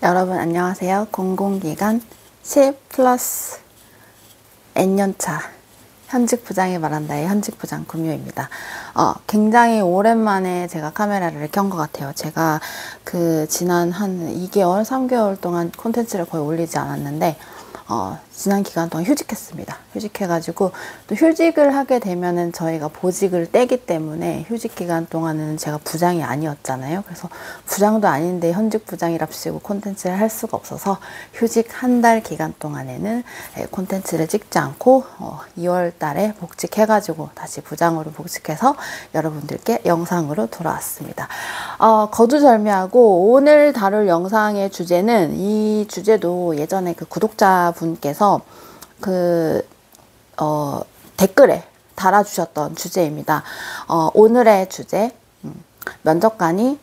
여러분 안녕하세요. 공공기관 10 플러스 N년차 현직 부장이 말한다의 현직 부장 금요입니다. 굉장히 오랜만에 제가 카메라를 켠 것 같아요. 제가 지난 한 2개월, 3개월 동안 콘텐츠를 거의 올리지 않았는데 지난 기간 동안 휴직했습니다. 휴직해가지고 또 휴직을 하게 되면은 저희가 보직을 떼기 때문에 휴직 기간 동안은 제가 부장이 아니었잖아요. 그래서 부장도 아닌데 현직 부장이랍시고 콘텐츠를 할 수가 없어서 휴직 한 달 기간 동안에는 콘텐츠를 찍지 않고 2월 달에 복직해가지고 다시 부장으로 복직해서 여러분들께 영상으로 돌아왔습니다. 거두절미하고 오늘 다룰 영상의 주제는, 이 주제도 예전에 그 구독자분께서 댓글에 달아주셨던 주제입니다. 오늘의 주제, 면접관이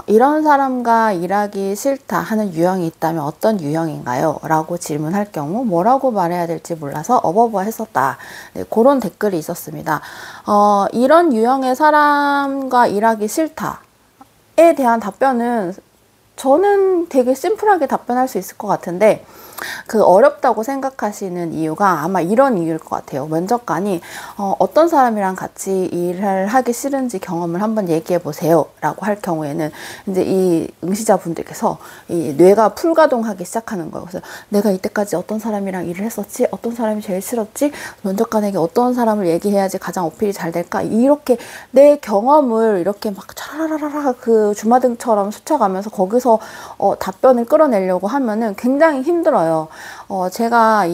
이런 사람과 일하기 싫다 하는 유형이 있다면 어떤 유형인가요? 라고 질문할 경우 뭐라고 말해야 될지 몰라서 어버버했었다. 네, 그런 댓글이 있었습니다. 이런 유형의 사람과 일하기 싫다에 대한 답변은 저는 되게 심플하게 답변할 수 있을 것 같은데, 어렵다고 생각하시는 이유가 아마 이런 이유일 것 같아요. 면접관이 어떤 사람이랑 같이 일을 하기 싫은지 경험을 한번 얘기해 보세요 라고 할 경우에는 이제 이 응시자분들께서 이 뇌가 풀가동하기 시작하는 거예요. 그래서 내가 이때까지 어떤 사람이랑 일을 했었지? 어떤 사람이 제일 싫었지? 면접관에게 어떤 사람을 얘기해야지 가장 어필이 잘 될까? 이렇게 내 경험을 이렇게 막 차라라라 주마등처럼 스쳐가면서 거기서 답변을 끌어내려고 하면은 굉장히 힘들어요. 제가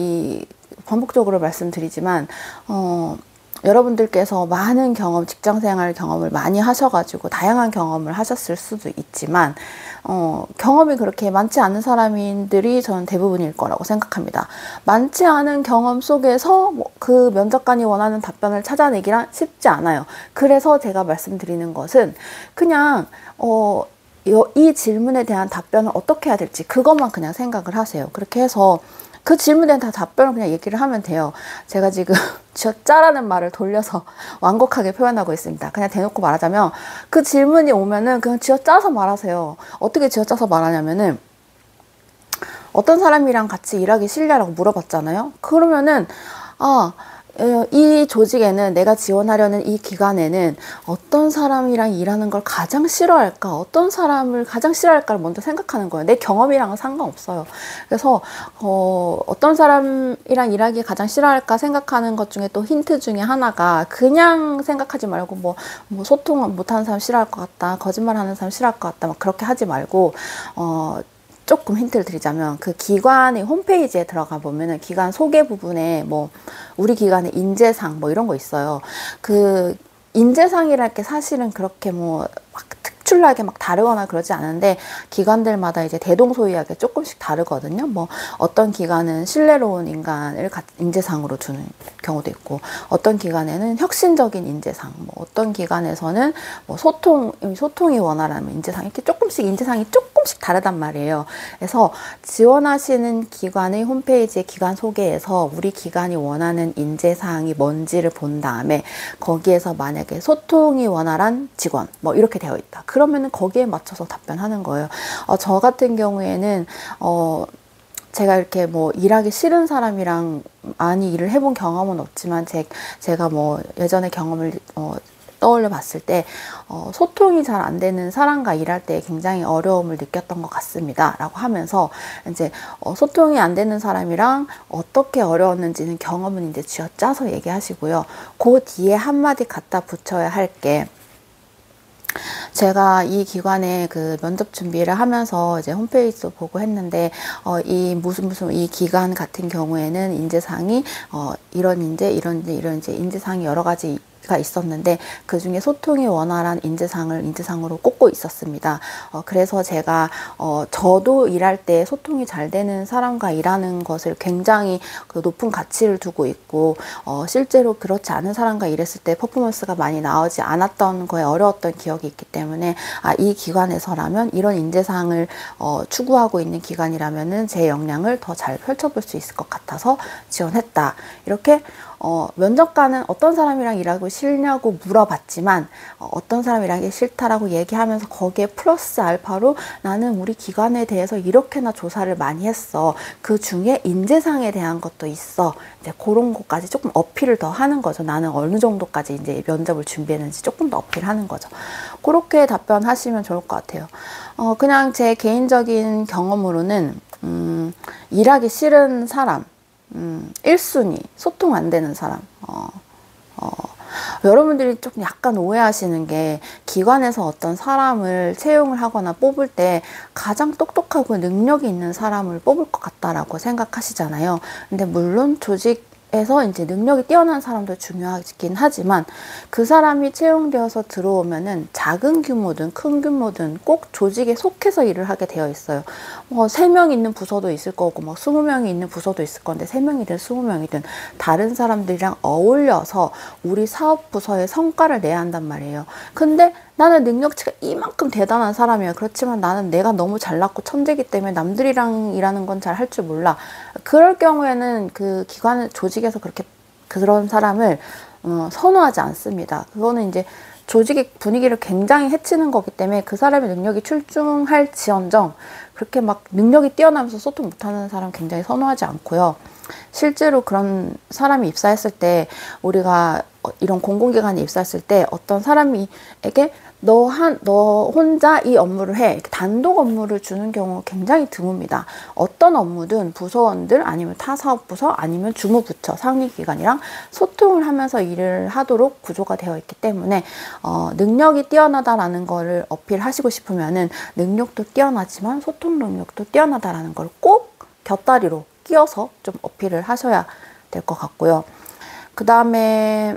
반복적으로 말씀드리지만, 여러분들께서 많은 경험, 직장생활 경험을 많이 하셔가지고 다양한 경험을 하셨을 수도 있지만, 경험이 그렇게 많지 않은 사람들이 저는 대부분일 거라고 생각합니다. 많지 않은 경험 속에서 그 면접관이 원하는 답변을 찾아내기란 쉽지 않아요. 그래서 제가 말씀드리는 것은 그냥 이 질문에 대한 답변을 어떻게 해야 될지 그것만 그냥 생각을 하세요. 그렇게 해서 그 질문에 대한 답변을 그냥 얘기를 하면 돼요. 제가 지금 쥐어짜라는 말을 돌려서 완곡하게 표현하고 있습니다. 그냥 대놓고 말하자면 그 질문이 오면은 그냥 쥐어짜서 말하세요. 어떻게 쥐어짜서 말하냐면은, 어떤 사람이랑 같이 일하기 싫냐라고 물어봤잖아요. 그러면은 이 조직에는, 내가 지원하려는 이 기관에는 어떤 사람이랑 일하는 걸 가장 싫어할까? 어떤 사람을 가장 싫어할까를 먼저 생각하는 거예요. 내 경험이랑은 상관없어요. 그래서 어떤 사람이랑 일하기 가장 싫어할까 생각하는 것 중에 또 힌트 중에 하나가, 그냥 생각하지 말고 뭐 소통 못하는 사람 싫어할 것 같다, 거짓말하는 사람 싫어할 것 같다, 막 그렇게 하지 말고 조금 힌트를 드리자면, 그 기관의 홈페이지에 들어가 보면은 기관 소개 부분에 우리 기관의 인재상 이런 거 있어요. 그 인재상이랄 게 사실은 그렇게 막 특출나게 막 다르거나 그러지 않은데, 기관들마다 이제 대동소이하게 조금씩 다르거든요. 어떤 기관은 신뢰로운 인간을 인재상으로 주는 경우도 있고, 어떤 기관에는 혁신적인 인재상, 어떤 기관에서는 소통이 원활하면 인재상, 이렇게 조금씩 인재상이 조금씩 다르단 말이에요. 그래서 지원하시는 기관의 홈페이지의 기관 소개에서 우리 기관이 원하는 인재사항이 뭔지를 본 다음에, 거기에서 만약에 소통이 원활한 직원 이렇게 되어 있다. 그러면은 거기에 맞춰서 답변하는 거예요. 저 같은 경우에는 제가 이렇게 일하기 싫은 사람이랑 많이 일을 해본 경험은 없지만, 제가 예전에 경험을 떠올려 봤을 때 소통이 잘 안 되는 사람과 일할 때 굉장히 어려움을 느꼈던 것 같습니다 라고 하면서, 이제 소통이 안 되는 사람이랑 어떻게 어려웠는지는 경험은 이제 쥐어짜서 얘기하시고요. 그 뒤에 한마디 갖다 붙여야 할 게, 제가 이 기관에 면접 준비를 하면서 이제 홈페이지도 보고 했는데, 이 기관 같은 경우에는 인재상이 이런 인재상이 여러 가지가 있었는데, 그 중에 소통이 원활한 인재상으로 꼽고 있었습니다. 그래서 제가 저도 일할 때 소통이 잘 되는 사람과 일하는 것을 굉장히 높은 가치를 두고 있고, 실제로 그렇지 않은 사람과 일했을 때 퍼포먼스가 많이 나오지 않았던 거에 어려웠던 기억이 있기 때문에, 이 기관에서라면 이런 인재상을 추구하고 있는 기관이라면은 제 역량을 더 잘 펼쳐볼 수 있을 것 같아서 지원했다. 이렇게 면접관은 어떤 사람이랑 일하고 싫냐고 물어봤지만 어떤 사람이랑 일하기 싫다라고 얘기하면서 거기에 플러스 알파로 나는 우리 기관에 대해서 이렇게나 조사를 많이 했어. 그 중에 인재상에 대한 것도 있어. 이제 그런 것까지 조금 어필을 더 하는 거죠. 나는 어느 정도까지 이제 면접을 준비했는지 조금 더 어필하는 거죠. 그렇게 답변하시면 좋을 것 같아요. 그냥 제 개인적인 경험으로는 일하기 싫은 사람, 1순위, 소통 안 되는 사람. 여러분들이 조금 약간 오해하시는 게 기관에서 어떤 사람을 채용을 하거나 뽑을 때 가장 똑똑하고 능력이 있는 사람을 뽑을 것 같다라고 생각하시잖아요. 근데 물론 조직에서 이제 능력이 뛰어난 사람도 중요하긴 하지만 그 사람이 채용되어서 들어오면은 작은 규모든 큰 규모든 꼭 조직에 속해서 일을 하게 되어 있어요. 3명 있는 부서도 있을 거고, 20명이 있는 부서도 있을 건데, 3명이든 20명이든 다른 사람들이랑 어울려서 우리 사업 부서의 성과를 내야 한단 말이에요. 근데 나는 능력치가 이만큼 대단한 사람이야. 그렇지만 나는 내가 너무 잘났고 천재기 때문에 남들이랑 일하는 건 잘 할 줄 몰라. 그럴 경우에는 그 기관, 조직에서 그런 사람을 선호하지 않습니다. 그거는 이제 조직의 분위기를 굉장히 해치는 거기 때문에 그 사람의 능력이 출중할지언정 그렇게 막 능력이 뛰어나면서 소통 못하는 사람 굉장히 선호하지 않고요. 실제로 그런 사람이 입사했을 때 우리가 이런 공공기관에 입사했을 때 어떤 사람에게 너 혼자 이 업무를 해. 이렇게 단독 업무를 주는 경우 굉장히 드뭅니다. 어떤 업무든 부서원들 아니면 타 사업부서 아니면 주무부처 상위기관이랑 소통을 하면서 일을 하도록 구조가 되어 있기 때문에 능력이 뛰어나다라는 거를 어필하시고 싶으면은 능력도 뛰어나지만 소통 능력도 뛰어나다라는 걸 꼭 곁다리로 끼워서 좀 어필을 하셔야 될 것 같고요. 그 다음에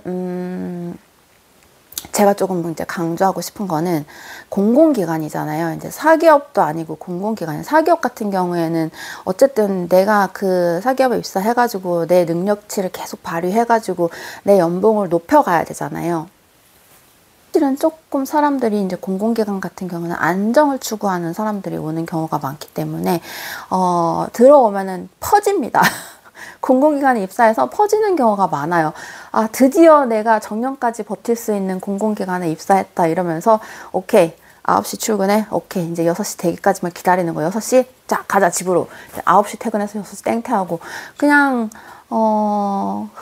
제가 조금 이제 강조하고 싶은 거는 공공기관이잖아요. 이제 사기업도 아니고 공공기관. 사기업 같은 경우에는 어쨌든 내가 그 사기업에 입사해가지고 내 능력치를 계속 발휘해가지고 내 연봉을 높여가야 되잖아요. 실은 조금 사람들이 이제 공공기관 같은 경우는 안정을 추구하는 사람들이 오는 경우가 많기 때문에 들어오면은 퍼집니다. 공공기관에 입사해서 퍼지는 경우가 많아요. 아, 드디어 내가 정년까지 버틸 수 있는 공공기관에 입사했다 이러면서 오케이 9시 출근해. 오케이 이제 6시 되기까지만 기다리는 거. 6시 자 가자 집으로. 9시 퇴근해서 6시 땡퇴하고 그냥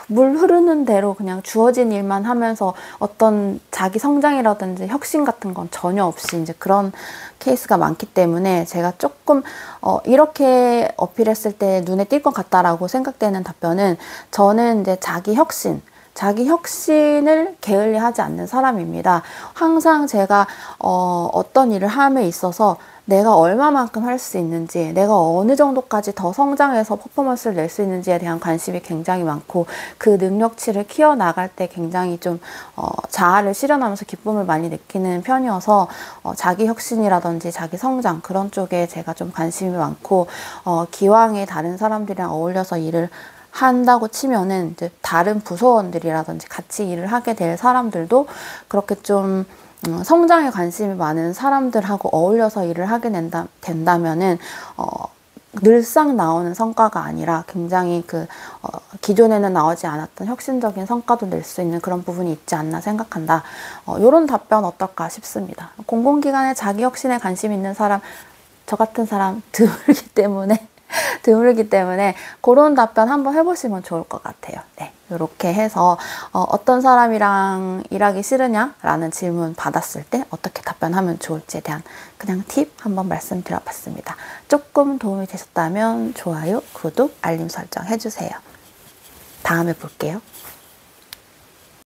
물 흐르는 대로 그냥 주어진 일만 하면서 어떤 자기 성장이라든지 혁신 같은 건 전혀 없이 이제 그런 케이스가 많기 때문에 제가 조금 이렇게 어필했을 때 눈에 띌 것 같다라고 생각되는 답변은 저는 이제 자기 혁신을 게을리하지 않는 사람입니다. 항상 제가 어떤 일을 함에 있어서 내가 얼마만큼 할 수 있는지, 내가 어느 정도까지 더 성장해서 퍼포먼스를 낼 수 있는지에 대한 관심이 굉장히 많고 그 능력치를 키워나갈 때 굉장히 좀 자아를 실현하면서 기쁨을 많이 느끼는 편이어서 자기 혁신이라든지 자기 성장 그런 쪽에 제가 좀 관심이 많고 기왕에 다른 사람들이랑 어울려서 일을 한다고 치면은 이제 다른 부서원들이라든지 같이 일을 하게 될 사람들도 그렇게 좀 성장에 관심이 많은 사람들하고 어울려서 일을 하게 된다면은 늘상 나오는 성과가 아니라 굉장히 기존에는 나오지 않았던 혁신적인 성과도 낼 수 있는 그런 부분이 있지 않나 생각한다. 이런 답변 어떨까 싶습니다. 공공기관에 자기 혁신에 관심 있는 사람, 저 같은 사람 드물기 때문에 그런 답변 한번 해보시면 좋을 것 같아요. 네, 이렇게 해서 어떤 사람이랑 일하기 싫으냐라는 질문 받았을 때 어떻게 답변하면 좋을지에 대한 그냥 팁 한번 말씀드려봤습니다. 조금 도움이 되셨다면 좋아요, 구독, 알림 설정 해주세요. 다음에 볼게요.